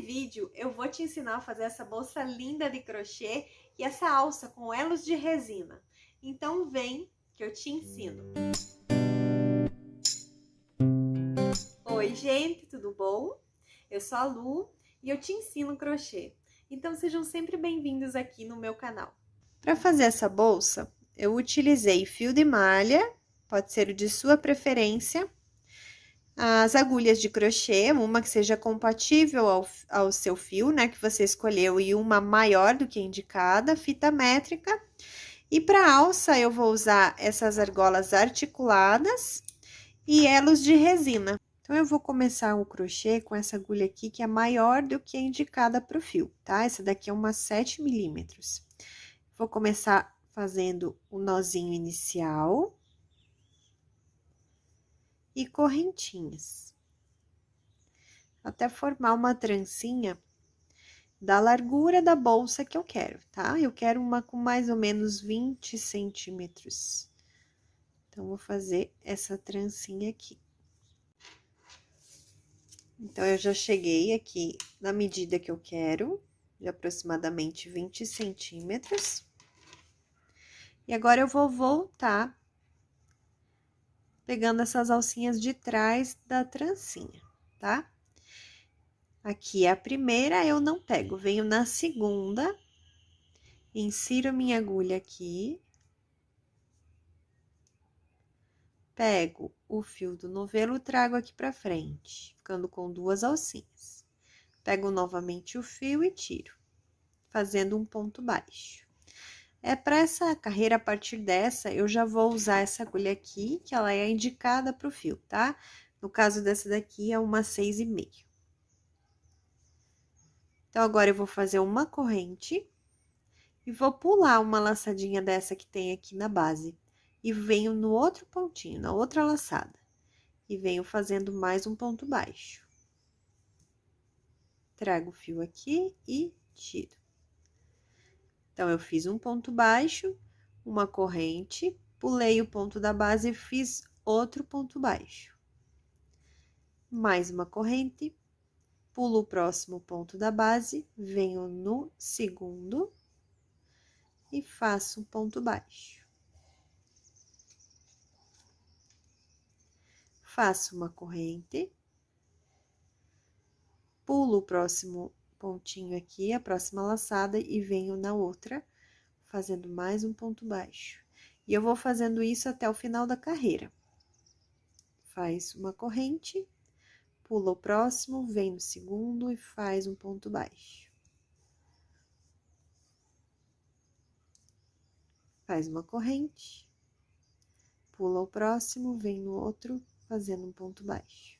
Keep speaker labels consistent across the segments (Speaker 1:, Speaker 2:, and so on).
Speaker 1: vídeo eu vou te ensinar a fazer essa bolsa linda de crochê e essa alça com elos de resina. Então vem que eu te ensino. Oi gente, tudo bom? Eu sou a Lu e eu te ensino crochê. Então sejam sempre bem-vindos aqui no meu canal. Para fazer essa bolsa, eu utilizei fio de malha, pode ser o de sua preferência, as agulhas de crochê, uma que seja compatível ao seu fio, né, que você escolheu, e uma maior do que indicada, fita métrica. E para alça, eu vou usar essas argolas articuladas e elos de resina. Então, eu vou começar o crochê com essa agulha aqui, que é maior do que a indicada para o fio, tá? Essa daqui é uma 7 milímetros. Vou começar fazendo o nozinho inicial e correntinhas, até formar uma trancinha da largura da bolsa que eu quero, tá? Eu quero uma com mais ou menos 20 centímetros. Então, vou fazer essa trancinha aqui. Então, eu já cheguei aqui na medida que eu quero, de aproximadamente 20 centímetros. E agora, eu vou voltar pegando essas alcinhas de trás da trancinha, tá? Aqui é a primeira, eu não pego, venho na segunda, insiro minha agulha aqui, pego o fio do novelo, trago aqui pra frente, ficando com duas alcinhas. Pego novamente o fio e tiro, fazendo um ponto baixo. Para essa carreira, a partir dessa, eu já vou usar essa agulha aqui, que ela é indicada pro fio, tá? No caso dessa daqui, é uma 6,5. Então, agora eu vou fazer uma corrente e vou pular uma laçadinha dessa que tem aqui na base. E venho no outro pontinho, na outra laçada. E venho fazendo mais um ponto baixo. Trago o fio aqui e tiro. Então, eu fiz um ponto baixo, uma corrente, pulei o ponto da base e fiz outro ponto baixo. Mais uma corrente, pulo o próximo ponto da base, venho no segundo e faço um ponto baixo. Faço uma corrente, pulo o próximo pontinho aqui, a próxima laçada, e venho na outra, fazendo mais um ponto baixo. E eu vou fazendo isso até o final da carreira. Faz uma corrente, pula o próximo, vem no segundo e faz um ponto baixo. Faz uma corrente, pula o próximo, vem no outro, fazendo um ponto baixo.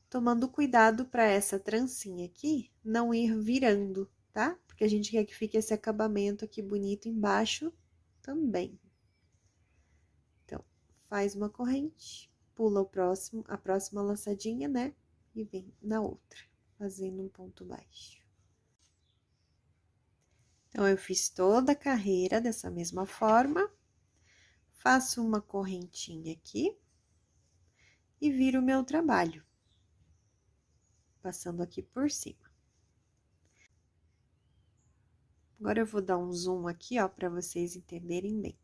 Speaker 1: Tomando cuidado para essa trancinha aqui não ir virando, tá? Porque a gente quer que fique esse acabamento aqui bonito embaixo também. Então, faz uma corrente, pula a próxima laçadinha, né? E vem na outra, fazendo um ponto baixo. Então, eu fiz toda a carreira dessa mesma forma, faço uma correntinha aqui e viro o meu trabalho, passando aqui por cima. Agora, eu vou dar um zoom aqui, ó, para vocês entenderem bem.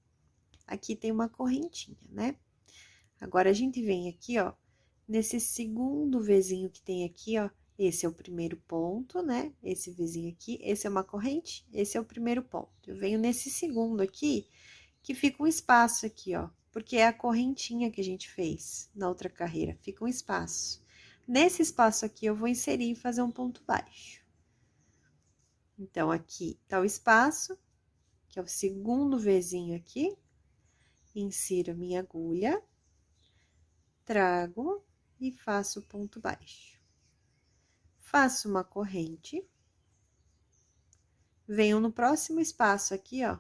Speaker 1: Aqui tem uma correntinha, né? Agora, a gente vem aqui, ó, nesse segundo Vzinho que tem aqui, ó, esse é o primeiro ponto, né? Esse Vzinho aqui, esse é uma corrente, esse é o primeiro ponto. Eu venho nesse segundo aqui, que fica um espaço aqui, ó, porque é a correntinha que a gente fez na outra carreira, fica um espaço. Nesse espaço aqui, eu vou inserir e fazer um ponto baixo. Então, aqui tá o espaço, que é o segundo Vzinho aqui, insiro a minha agulha, trago e faço ponto baixo. Faço uma corrente, venho no próximo espaço aqui, ó,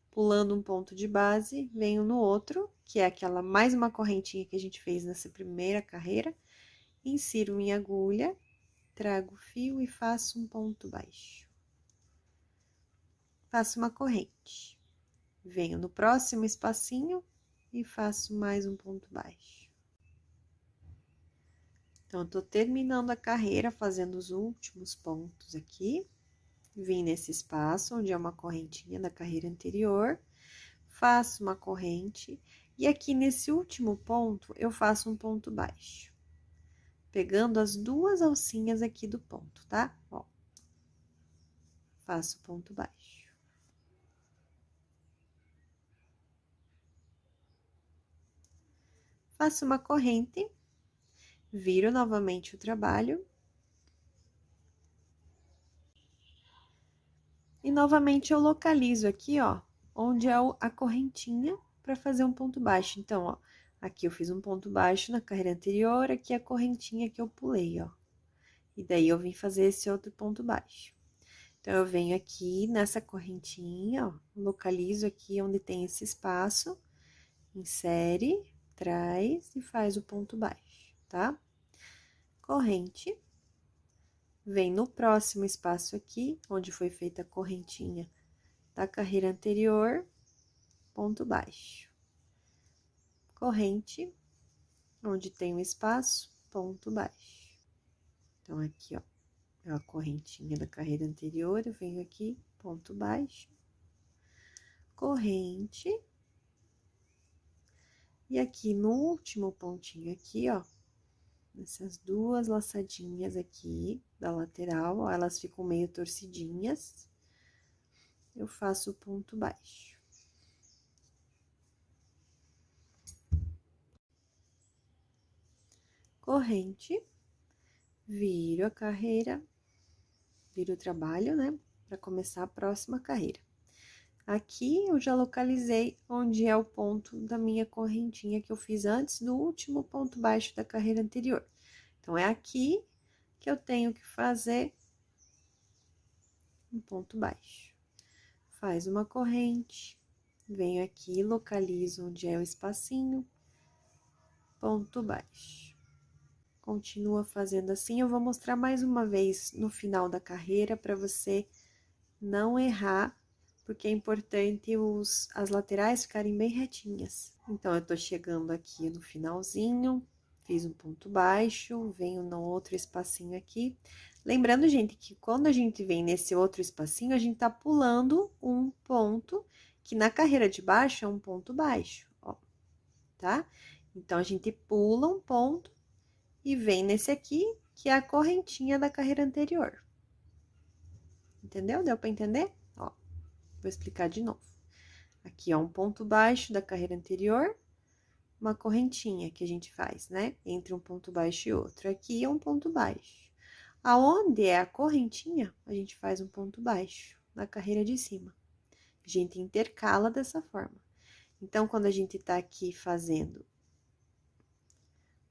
Speaker 1: pulando um ponto de base, venho no outro, que é aquela mais uma correntinha que a gente fez nessa primeira carreira, insiro minha agulha, trago o fio e faço um ponto baixo. Faço uma corrente, venho no próximo espacinho e faço mais um ponto baixo. Então, eu tô terminando a carreira, fazendo os últimos pontos aqui. Vim nesse espaço, onde é uma correntinha da carreira anterior, faço uma corrente, e aqui nesse último ponto, eu faço um ponto baixo. Pegando as duas alcinhas aqui do ponto, tá? Ó. Faço ponto baixo. Faço uma corrente, viro novamente o trabalho. E novamente eu localizo aqui, ó, onde é a correntinha para fazer um ponto baixo. Então, ó, aqui eu fiz um ponto baixo na carreira anterior, aqui a correntinha que eu pulei, ó. E daí eu vim fazer esse outro ponto baixo. Então, eu venho aqui nessa correntinha, ó, localizo aqui onde tem esse espaço, insere, traz e faz o ponto baixo, tá? Corrente. Vem no próximo espaço aqui, onde foi feita a correntinha da carreira anterior, ponto baixo. Corrente, onde tem um espaço, ponto baixo. Então, aqui, ó, é a correntinha da carreira anterior, eu venho aqui, ponto baixo. Corrente. E aqui no último pontinho aqui, ó, essas duas laçadinhas aqui da lateral, ó, elas ficam meio torcidinhas. Eu faço o ponto baixo. Corrente, viro a carreira, viro o trabalho, né, para começar a próxima carreira. Aqui eu já localizei onde é o ponto da minha correntinha que eu fiz antes do último ponto baixo da carreira anterior. Então, é aqui que eu tenho que fazer um ponto baixo. Faz uma corrente, venho aqui, localizo onde é o espacinho, ponto baixo. Continua fazendo assim, eu vou mostrar mais uma vez no final da carreira para você não errar, porque é importante as laterais ficarem bem retinhas. Então, eu tô chegando aqui no finalzinho, fiz um ponto baixo, venho no outro espacinho aqui. Lembrando, gente, que quando a gente vem nesse outro espacinho, a gente tá pulando um ponto, que na carreira de baixo é um ponto baixo, ó, tá? Então, a gente pula um ponto e vem nesse aqui, que é a correntinha da carreira anterior. Entendeu? Deu pra entender? Ó. Vou explicar de novo. Aqui é um ponto baixo da carreira anterior, uma correntinha que a gente faz, né? Entre um ponto baixo e outro. Aqui é um ponto baixo. Aonde é a correntinha, a gente faz um ponto baixo na carreira de cima. A gente intercala dessa forma. Então, quando a gente tá aqui fazendo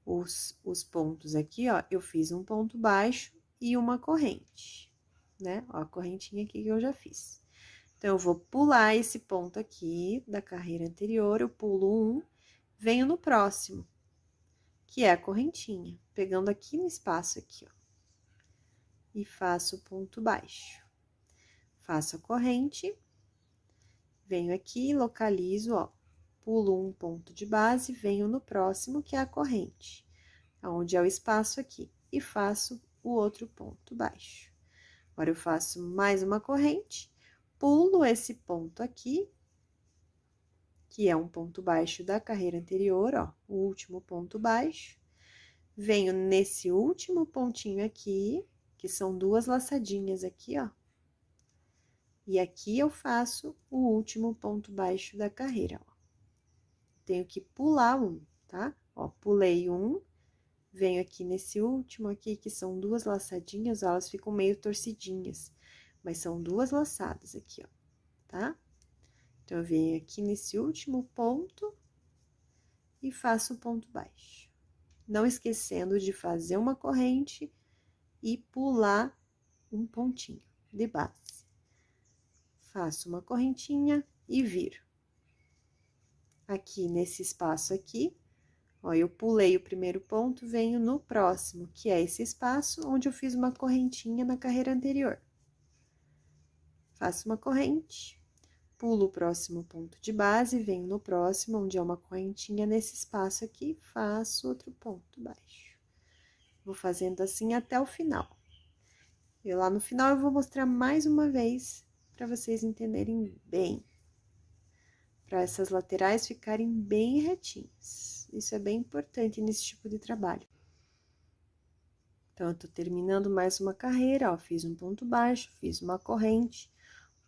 Speaker 1: os pontos aqui, ó, eu fiz um ponto baixo e uma corrente, né? Ó, a correntinha aqui que eu já fiz. Então, eu vou pular esse ponto aqui da carreira anterior, eu pulo um, venho no próximo, que é a correntinha, pegando aqui no espaço aqui, ó. E faço ponto baixo. Faço a corrente, venho aqui, localizo, ó, pulo um ponto de base, venho no próximo, que é a corrente, onde é o espaço aqui, e faço o outro ponto baixo. Agora, eu faço mais uma corrente, pulo esse ponto aqui, que é um ponto baixo da carreira anterior, ó, o último ponto baixo. Venho nesse último pontinho aqui, que são duas laçadinhas aqui, ó. E aqui eu faço o último ponto baixo da carreira, ó. Tenho que pular um, tá? Ó, pulei um, venho aqui nesse último aqui, que são duas laçadinhas, ó, elas ficam meio torcidinhas, mas são duas laçadas aqui, ó, tá? Então, eu venho aqui nesse último ponto e faço o ponto baixo. Não esquecendo de fazer uma corrente e pular um pontinho de base. Faço uma correntinha e viro. Aqui nesse espaço aqui, ó, eu pulei o primeiro ponto, venho no próximo, que é esse espaço onde eu fiz uma correntinha na carreira anterior. Faço uma corrente, pulo o próximo ponto de base, venho no próximo, onde é uma correntinha nesse espaço aqui, faço outro ponto baixo. Vou fazendo assim até o final. E lá no final eu vou mostrar mais uma vez para vocês entenderem bem. Para essas laterais ficarem bem retinhas. Isso é bem importante nesse tipo de trabalho. Então, eu tô terminando mais uma carreira, ó, fiz um ponto baixo, fiz uma corrente,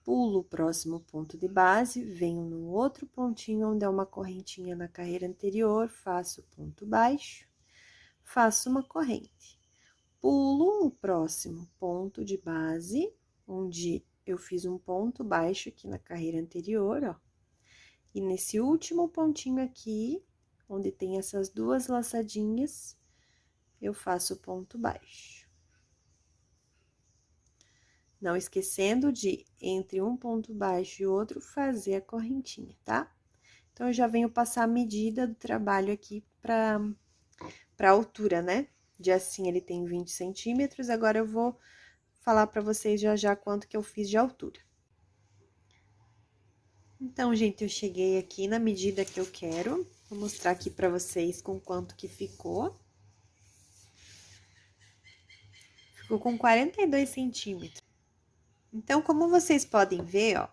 Speaker 1: pulo o próximo ponto de base, venho no outro pontinho onde é uma correntinha na carreira anterior, faço ponto baixo, faço uma corrente. Pulo o próximo ponto de base, onde eu fiz um ponto baixo aqui na carreira anterior, ó. E nesse último pontinho aqui, onde tem essas duas laçadinhas, eu faço ponto baixo. Não esquecendo de, entre um ponto baixo e outro, fazer a correntinha, tá? Então, eu já venho passar a medida do trabalho aqui pra altura, né? De assim, ele tem 20 centímetros, agora eu vou falar pra vocês já quanto que eu fiz de altura. Então, gente, eu cheguei aqui na medida que eu quero, vou mostrar aqui pra vocês com quanto que ficou. Ficou com 42 centímetros. Então, como vocês podem ver, ó,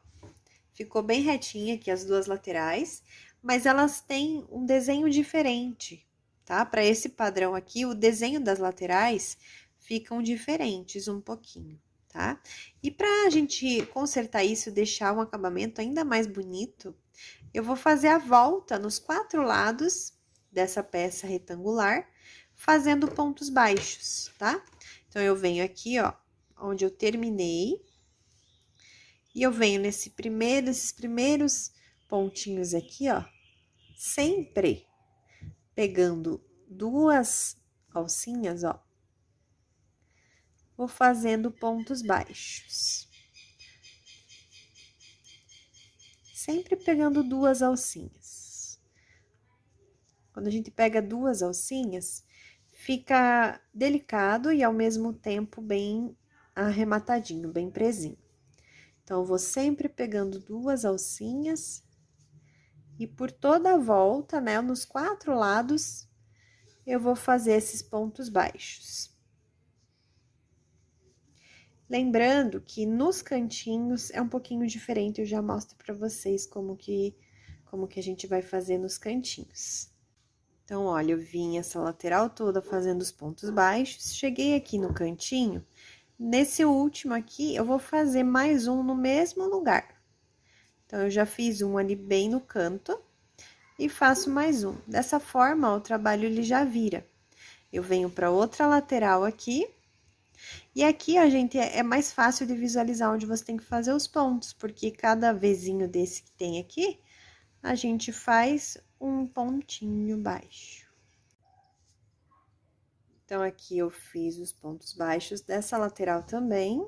Speaker 1: ficou bem retinha aqui as duas laterais, mas elas têm um desenho diferente, tá? Para esse padrão aqui, o desenho das laterais ficam diferentes um pouquinho, tá? E para a gente consertar isso, deixar um acabamento ainda mais bonito, eu vou fazer a volta nos 4 lados dessa peça retangular, fazendo pontos baixos, tá? Então, eu venho aqui, ó, onde eu terminei, e eu venho nesses primeiros pontinhos aqui, ó, sempre pegando duas alcinhas, ó, vou fazendo pontos baixos. Sempre pegando duas alcinhas. Quando a gente pega duas alcinhas, fica delicado e ao mesmo tempo bem arrematadinho, bem presinho. Então, eu vou sempre pegando duas alcinhas e por toda a volta, né, nos 4 lados, eu vou fazer esses pontos baixos. Lembrando que nos cantinhos é um pouquinho diferente, eu já mostro pra vocês como que a gente vai fazer nos cantinhos. Então, olha, eu vim essa lateral toda fazendo os pontos baixos, cheguei aqui no cantinho, nesse último aqui, eu vou fazer mais um no mesmo lugar. Então, eu já fiz um ali bem no canto e faço mais um. Dessa forma, ó, o trabalho ele já vira. Eu venho para outra lateral aqui, e aqui, ó, gente, é mais fácil de visualizar onde você tem que fazer os pontos, porque cada vezinho desse que tem aqui, a gente faz um pontinho baixo. Então, aqui eu fiz os pontos baixos dessa lateral também.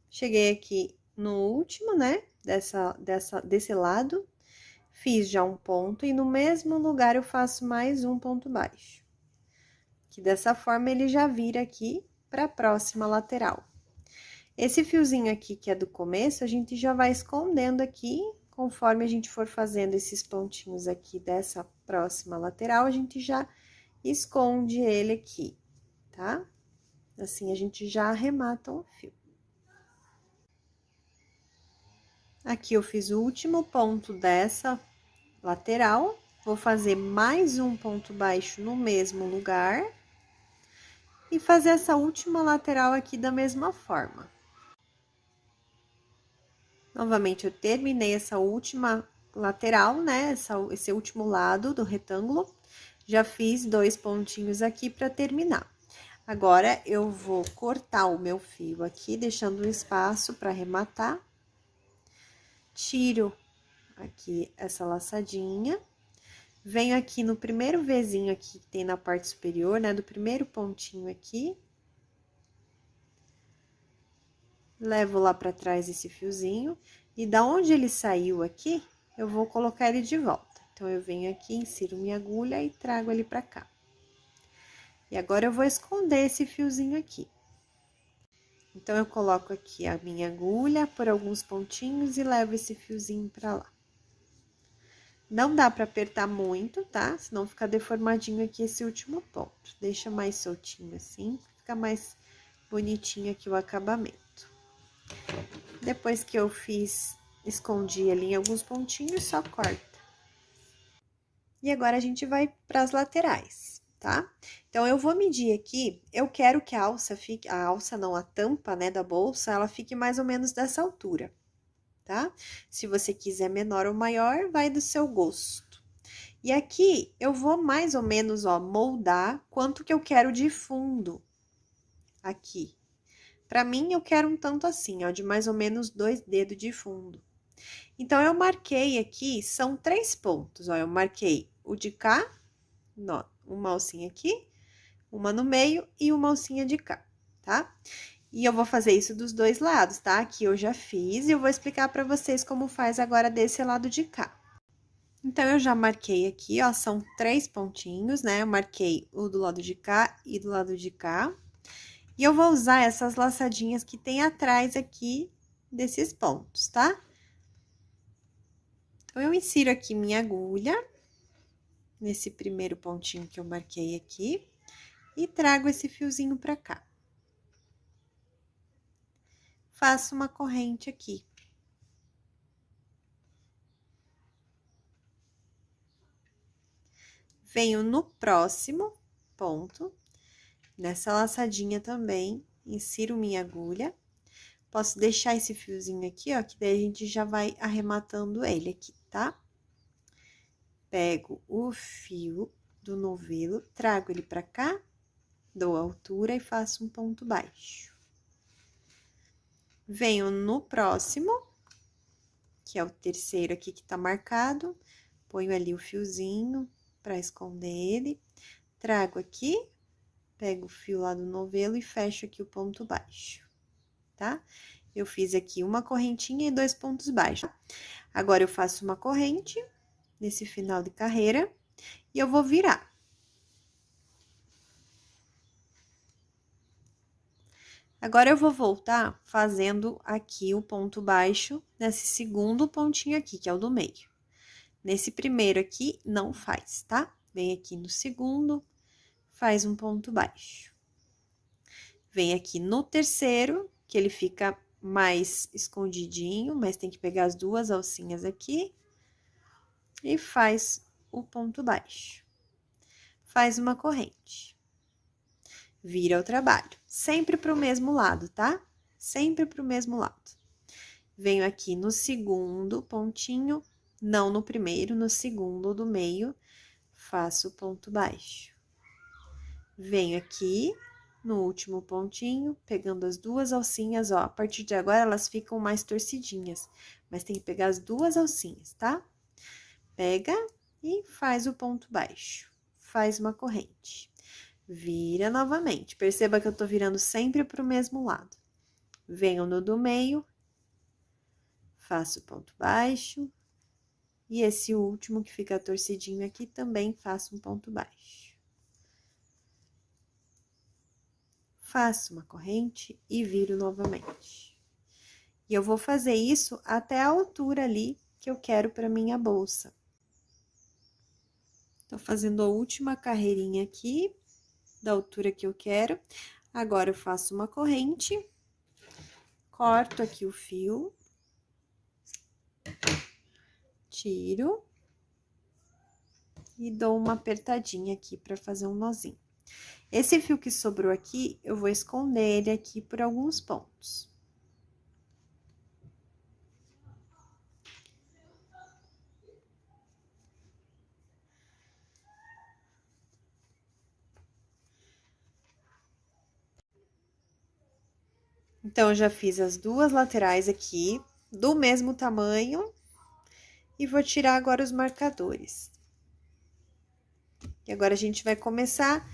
Speaker 1: Cheguei aqui no último, né, desse lado, fiz já um ponto e no mesmo lugar eu faço mais um ponto baixo. Que dessa forma ele já vira aqui para a próxima lateral. Esse fiozinho aqui que é do começo, a gente já vai escondendo aqui, conforme a gente for fazendo esses pontinhos aqui dessa próxima lateral, a gente já esconde ele aqui, tá? Assim, a gente já arremata o fio. Aqui, eu fiz o último ponto dessa lateral, vou fazer mais um ponto baixo no mesmo lugar e fazer essa última lateral aqui da mesma forma. Novamente, eu terminei essa última lateral, né, esse último lado do retângulo, já fiz 2 pontinhos aqui para terminar. Agora, eu vou cortar o meu fio aqui, deixando um espaço para arrematar. Tiro aqui essa laçadinha, venho aqui no primeiro Vzinho aqui que tem na parte superior, né, do primeiro pontinho aqui. Levo lá pra trás esse fiozinho, e da onde ele saiu aqui, eu vou colocar ele de volta. Então, eu venho aqui, insiro minha agulha e trago ele pra cá. E agora, eu vou esconder esse fiozinho aqui. Então, eu coloco aqui a minha agulha por alguns pontinhos e levo esse fiozinho pra lá. Não dá pra apertar muito, tá? Senão fica deformadinho aqui esse último ponto. Deixa mais soltinho assim, fica mais bonitinho aqui o acabamento. Depois que eu escondi ali em alguns pontinhos, só corta. E agora a gente vai para as laterais, tá? Então, eu vou medir aqui, eu quero que a alça fique, a alça não, a tampa, né, da bolsa, ela fique mais ou menos dessa altura, tá? Se você quiser menor ou maior, vai do seu gosto. E aqui, eu vou mais ou menos, ó, moldar quanto que eu quero de fundo aqui. Pra mim, eu quero um tanto assim, ó, de mais ou menos 2 dedos de fundo. Então, eu marquei aqui, são 3 pontos, ó, eu marquei o de cá, ó, uma alcinha aqui, uma no meio e uma alcinha de cá, tá? E eu vou fazer isso dos dois lados, tá? Aqui eu já fiz e eu vou explicar pra vocês como faz agora desse lado de cá. Então, eu já marquei aqui, ó, são 3 pontinhos, né? Eu marquei o do lado de cá e do lado de cá. E eu vou usar essas laçadinhas que tem atrás aqui desses pontos, tá? Então, eu insiro aqui minha agulha nesse primeiro pontinho que eu marquei aqui e trago esse fiozinho pra cá. Faço uma corrente aqui. Venho no próximo ponto, nessa laçadinha também, insiro minha agulha. Posso deixar esse fiozinho aqui, ó, que daí a gente já vai arrematando ele aqui, tá? Pego o fio do novelo, trago ele pra cá, dou a altura e faço um ponto baixo. Venho no próximo, que é o terceiro aqui que tá marcado, ponho ali o fiozinho pra esconder ele, trago aqui, pego o fio lá do novelo e fecho aqui o ponto baixo, tá? Eu fiz aqui uma correntinha e 2 pontos baixos. Agora, eu faço uma corrente nesse final de carreira e eu vou virar. Agora, eu vou voltar fazendo aqui o ponto baixo nesse segundo pontinho aqui, que é o do meio. Nesse primeiro aqui, não faz, tá? Vem aqui no segundo, faz um ponto baixo. Vem aqui no terceiro, que ele fica mais escondidinho, mas tem que pegar as 2 alcinhas aqui. E faz o ponto baixo. Faz uma corrente. Vira o trabalho. Sempre pro mesmo lado, tá? Sempre pro mesmo lado. Venho aqui no segundo pontinho, não no primeiro, no segundo do meio, faço o ponto baixo. Venho aqui no último pontinho, pegando as 2 alcinhas, ó. A partir de agora, elas ficam mais torcidinhas, mas tem que pegar as 2 alcinhas, tá? Pega e faz o ponto baixo. Faz uma corrente. Vira novamente. Perceba que eu tô virando sempre pro mesmo lado. Venho no do meio, faço ponto baixo. E esse último que fica torcidinho aqui, também faço um ponto baixo. Faço uma corrente e viro novamente. E eu vou fazer isso até a altura ali que eu quero para minha bolsa. Tô fazendo a última carreirinha aqui, da altura que eu quero. Agora, eu faço uma corrente, corto aqui o fio, tiro e dou uma apertadinha aqui pra fazer um nozinho. Esse fio que sobrou aqui, eu vou esconder ele aqui por alguns pontos. Então, eu já fiz as 2 laterais aqui, do mesmo tamanho, e vou tirar agora os marcadores. E agora, a gente vai começar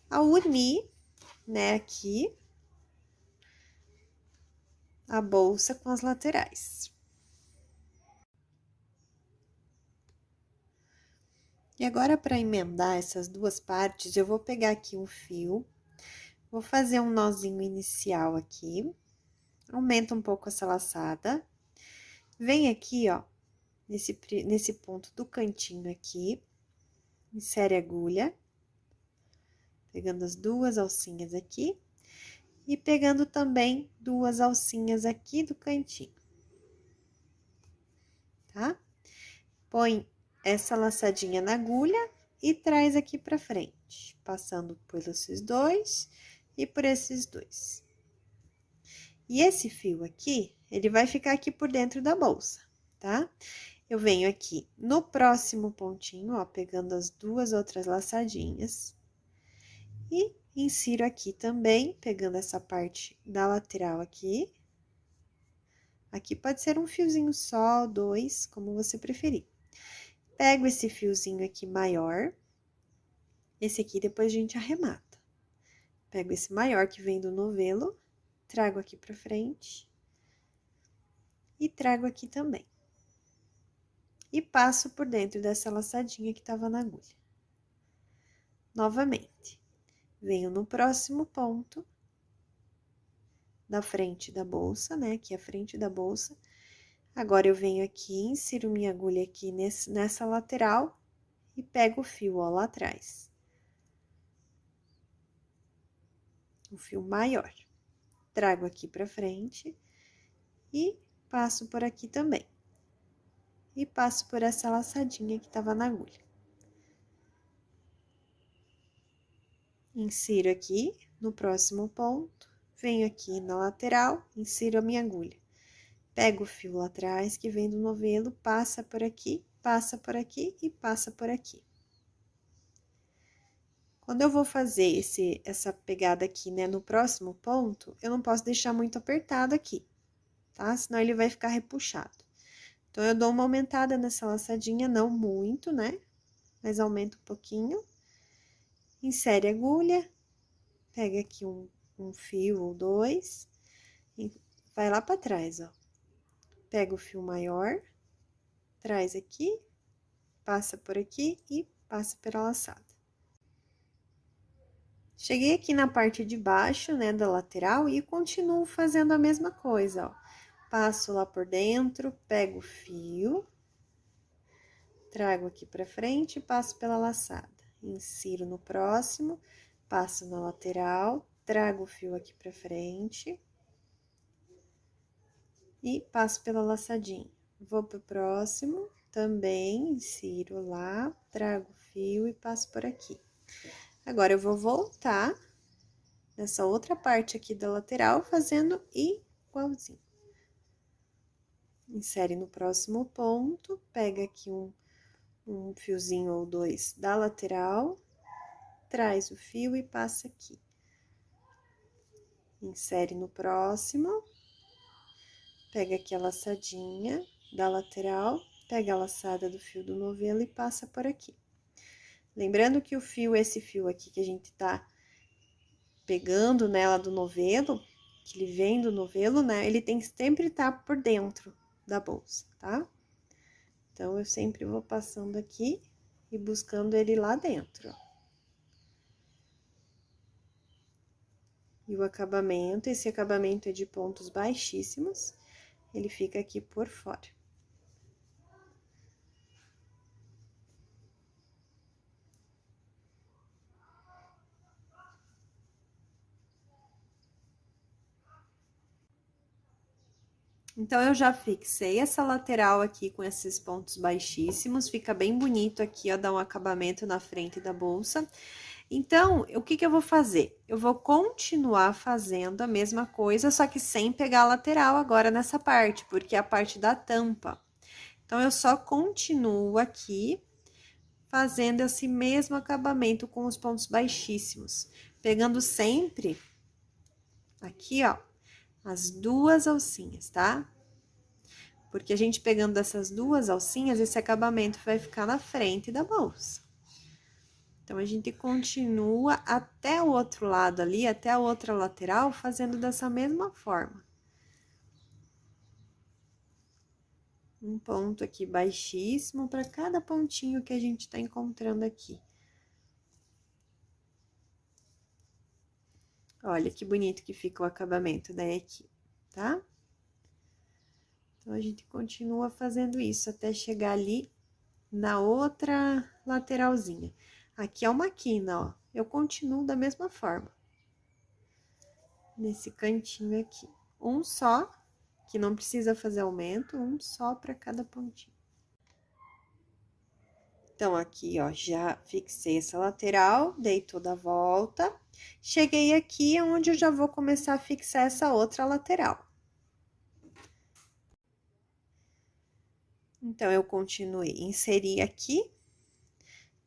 Speaker 1: a unir, né, aqui, a bolsa com as laterais. E agora, para emendar essas 2 partes, eu vou pegar aqui um fio, vou fazer um nozinho inicial aqui, aumenta um pouco essa laçada, vem aqui, ó, nesse ponto do cantinho aqui, insere a agulha, pegando as duas alcinhas aqui e pegando também duas alcinhas aqui do cantinho, tá? Põe essa laçadinha na agulha e traz aqui pra frente, passando por esses dois e por esses dois. E esse fio aqui, ele vai ficar aqui por dentro da bolsa, tá? Eu venho aqui no próximo pontinho, ó, pegando as duas outras laçadinhas e insiro aqui também, pegando essa parte da lateral aqui. Aqui pode ser um fiozinho só, dois, como você preferir. Pego esse fiozinho aqui maior, esse aqui depois a gente arremata. Pego esse maior que vem do novelo, trago aqui pra frente e trago aqui também. E passo por dentro dessa laçadinha que tava na agulha. Novamente, venho no próximo ponto da frente da bolsa, né? Aqui a frente da bolsa. Agora, eu venho aqui, insiro minha agulha aqui nessa lateral e pego o fio, ó, lá atrás. O fio maior. Trago aqui pra frente e passo por aqui também. E passo por essa laçadinha que tava na agulha. Insiro aqui no próximo ponto, venho aqui na lateral, insiro a minha agulha. Pego o fio lá atrás, que vem do novelo, passa por aqui e passa por aqui. Quando eu vou fazer essa pegada aqui, né, no próximo ponto, eu não posso deixar muito apertado aqui, tá? Senão ele vai ficar repuxado. Então, eu dou uma aumentada nessa laçadinha, não muito, né? Mas aumento um pouquinho. Insere a agulha, pega aqui um fio ou dois, e vai lá pra trás, ó. Pega o fio maior, traz aqui, passa por aqui e passa pela laçada. Cheguei aqui na parte de baixo, né, da lateral e continuo fazendo a mesma coisa, ó. Passo lá por dentro, pego o fio, trago aqui pra frente e passo pela laçada. Insiro no próximo, passo na lateral, trago o fio aqui pra frente e passo pela laçadinha. Vou pro próximo, também insiro lá, trago o fio e passo por aqui. Agora, eu vou voltar nessa outra parte aqui da lateral, fazendo igualzinho. Insere no próximo ponto, pega aqui um fiozinho ou dois da lateral, traz o fio e passa aqui. Insere no próximo, pega aqui a laçadinha da lateral, pega a laçada do fio do novelo e passa por aqui. Lembrando que o fio, esse fio aqui que a gente tá pegando nela do novelo, que ele vem do novelo, né? Ele tem que sempre estar por dentro da bolsa, tá? Então, eu sempre vou passando aqui e buscando ele lá dentro, ó. E o acabamento, esse acabamento é de pontos baixíssimos, ele fica aqui por fora. Então, eu já fixei essa lateral aqui com esses pontos baixíssimos, fica bem bonito aqui, ó, dá um acabamento na frente da bolsa. Então, o que que eu vou fazer? Eu vou continuar fazendo a mesma coisa, só que sem pegar a lateral agora nessa parte, porque é a parte da tampa. Então, eu só continuo aqui fazendo esse mesmo acabamento com os pontos baixíssimos, pegando sempre aqui, ó, as duas alcinhas, tá? Porque a gente pegando essas duas alcinhas, esse acabamento vai ficar na frente da bolsa. Então, a gente continua até o outro lado ali, até a outra lateral, fazendo dessa mesma forma. Um ponto aqui baixíssimo para cada pontinho que a gente tá encontrando aqui. Olha que bonito que fica o acabamento da equipe, tá? Então, a gente continua fazendo isso até chegar ali na outra lateralzinha. Aqui é uma quina, ó. Eu continuo da mesma forma. Nesse cantinho aqui. Um só, que não precisa fazer aumento, um só para cada pontinho. Então, aqui, ó, já fixei essa lateral, dei toda a volta. Cheguei aqui onde eu já vou começar a fixar essa outra lateral. Então, eu continuei, inseri aqui,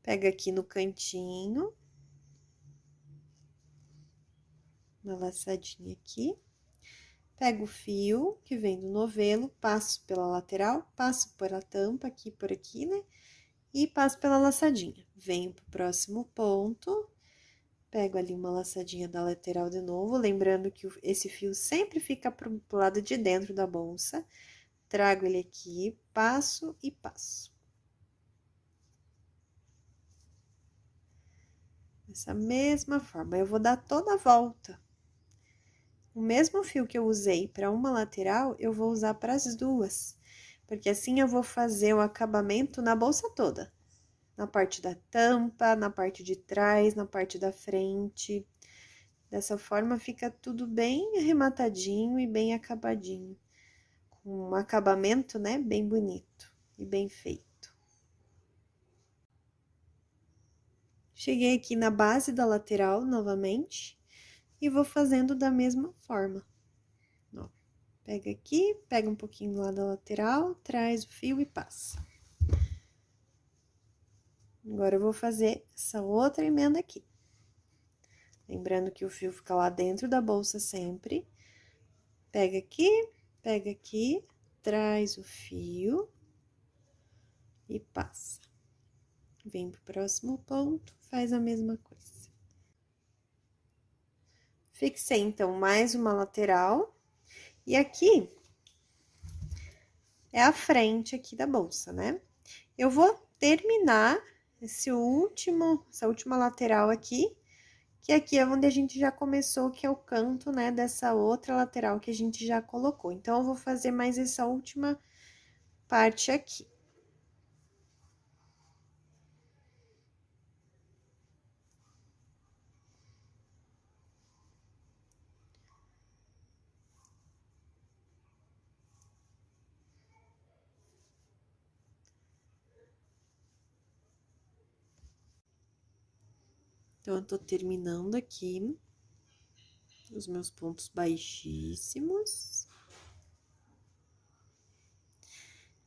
Speaker 1: pega aqui no cantinho, uma laçadinha aqui, pego o fio que vem do novelo, passo pela lateral, passo por a tampa aqui, por aqui, né? E passo pela laçadinha. Venho pro próximo ponto, pego ali uma laçadinha da lateral de novo, lembrando que esse fio sempre fica pro lado de dentro da bolsa. Trago ele aqui, passo e passo. Dessa mesma forma, eu vou dar toda a volta. O mesmo fio que eu usei para uma lateral, eu vou usar para as duas. Porque assim eu vou fazer o acabamento na bolsa toda. Na parte da tampa, na parte de trás, na parte da frente. Dessa forma, fica tudo bem arrematadinho e bem acabadinho. Com um acabamento, né, bem bonito e bem feito. Cheguei aqui na base da lateral, novamente, e vou fazendo da mesma forma. Ó, pega aqui, pega um pouquinho lá da lateral, traz o fio e passa. Agora, eu vou fazer essa outra emenda aqui. Lembrando que o fio fica lá dentro da bolsa sempre. Pega aqui, traz o fio e passa. Vem pro próximo ponto, faz a mesma coisa. Fixei, então, mais uma lateral. E aqui é a frente aqui da bolsa, né? Eu vou terminar essa última lateral aqui, que aqui é onde a gente já começou, que é o canto, né, dessa outra lateral que a gente já colocou. Então, eu vou fazer mais essa última parte aqui. Então, eu tô terminando aqui os meus pontos baixíssimos.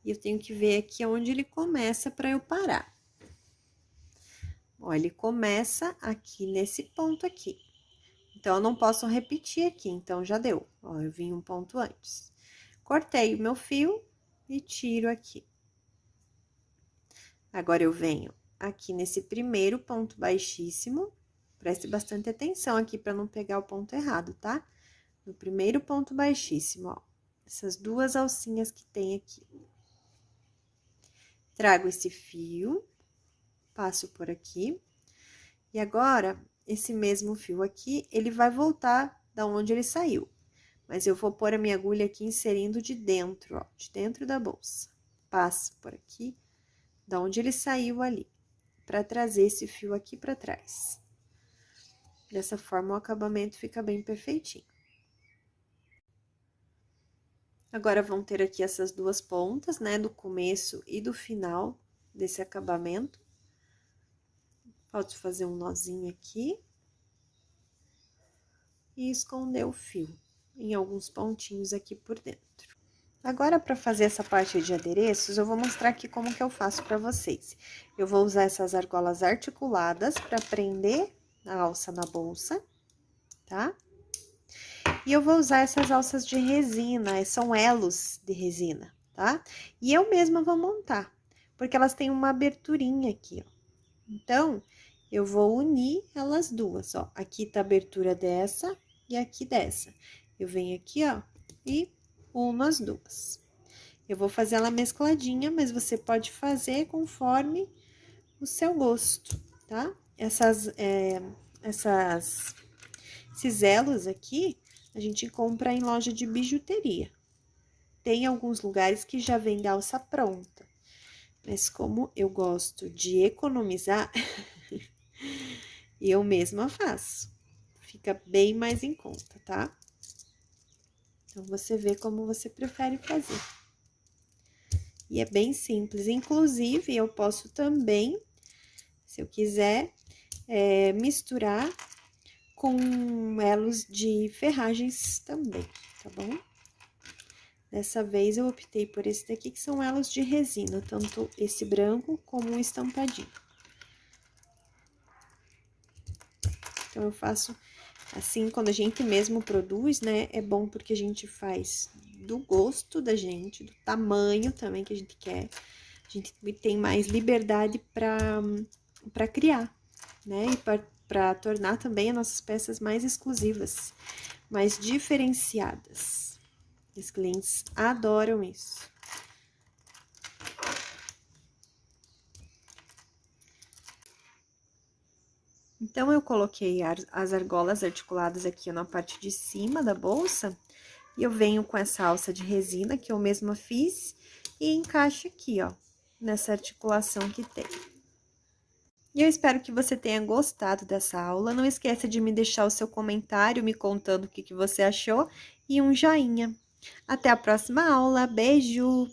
Speaker 1: E eu tenho que ver aqui onde ele começa para eu parar. Ó, ele começa aqui nesse ponto aqui. Então, eu não posso repetir aqui, então já deu. Ó, eu vim um ponto antes. Cortei o meu fio e tiro aqui. Agora, eu venho aqui nesse primeiro ponto baixíssimo. Preste bastante atenção aqui para não pegar o ponto errado, tá? No primeiro ponto baixíssimo, ó. Essas duas alcinhas que tem aqui. Trago esse fio, passo por aqui. E agora, esse mesmo fio aqui, ele vai voltar da onde ele saiu. Mas eu vou pôr a minha agulha aqui inserindo de dentro, ó, de dentro da bolsa. Passo por aqui, da onde ele saiu ali, para trazer esse fio aqui para trás. Dessa forma, o acabamento fica bem perfeitinho. Agora, vão ter aqui essas duas pontas, né, do começo e do final desse acabamento. Pode fazer um nozinho aqui. E esconder o fio em alguns pontinhos aqui por dentro. Agora, para fazer essa parte de adereços, eu vou mostrar aqui como que eu faço para vocês. Eu vou usar essas argolas articuladas para prender a alça na bolsa, tá? E eu vou usar essas alças de resina, são elos de resina, tá? E eu mesma vou montar, porque elas têm uma aberturinha aqui, ó. Então, eu vou unir elas duas, ó. Aqui tá a abertura dessa e aqui dessa. Eu venho aqui, ó, e uno as duas. Eu vou fazer ela mescladinha, mas você pode fazer conforme o seu gosto, tá? Esses elos aqui, a gente compra em loja de bijuteria, tem alguns lugares que já vende alça pronta. Mas como eu gosto de economizar, eu mesma faço. Fica bem mais em conta, tá? Então, você vê como você prefere fazer. E é bem simples. Inclusive, eu posso também, se eu quiser, misturar com elos de ferragens também, tá bom? Dessa vez, eu optei por esse daqui, que são elos de resina, tanto esse branco como o estampadinho. Então, eu faço assim, quando a gente mesmo produz, né? É bom porque a gente faz do gosto da gente, do tamanho também que a gente quer. A gente tem mais liberdade para criar, né? E para tornar também as nossas peças mais exclusivas, mais diferenciadas. Os clientes adoram isso. Então, eu coloquei as argolas articuladas aqui na parte de cima da bolsa, e eu venho com essa alça de resina que eu mesma fiz e encaixo aqui, ó, nessa articulação que tem. E eu espero que você tenha gostado dessa aula. Não esqueça de me deixar o seu comentário me contando o que você achou e um joinha. Até a próxima aula. Beijo!